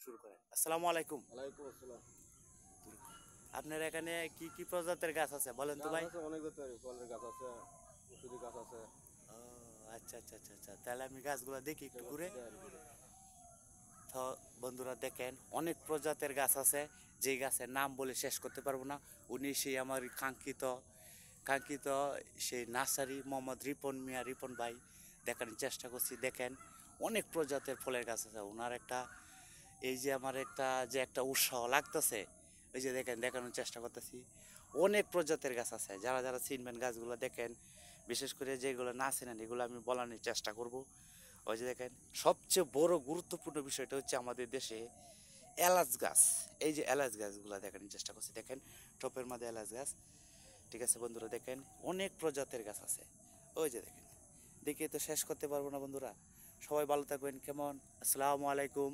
শুরু করেন। আসসালামু আলাইকুম। ওয়ালাইকুম আসসালাম। আপনার এখানে কি কি প্রজাতির গাছ আছে বলেন তো গাছ ভাই? আছে অনেক জাতের, ফলের গাছ আছে, ওষুধি গাছ আছে। ও আচ্ছা আচ্ছা আচ্ছা আচ্ছা, তাহলে আমি গাছগুলো দেখি একটু ঘুরে। তো বন্ধুরা দেখেন, অনেক প্রজাতির গাছ আছে, যে গাছের নাম বলে শেষ করতে পারবো না। উনি সেই আমার কাঙ্ক্ষিত কাঙ্ক্ষিত সেই নার্সারি মোহাম্মদ রিপন মিয়া, রিপন ভাই দেখানোর চেষ্টা করছি। দেখেন অনেক প্রজাতির ফলের গাছ আছে ওনার একটা, এই যে আমার একটা উৎসাহ লাগতেছে, ওই যে দেখেন দেখানোর চেষ্টা করতেছি। অনেক প্রজাতির গাছ আছে, যারা যারা চিনবেন গাছগুলো দেখেন, বিশেষ করে যেগুলো না চেনেন এগুলো আমি বলানোর চেষ্টা করব। ওই যে দেখেন, সবচেয়ে বড় গুরুত্বপূর্ণ বিষয়টা হচ্ছে আমাদের দেশে এলাচ গাছ। এই যে এলাচ গাছগুলো দেখানোর চেষ্টা করছি, দেখেন টপের মধ্যে এলাচ গাছ। ঠিক আছে বন্ধুরা, দেখেন অনেক প্রজাতির গাছ আছে। ওই যে দেখেন, দেখে তো শেষ করতে পারবো না বন্ধুরা। সবাই ভালো থাকবেন, কেমন? আসসালামু আলাইকুম।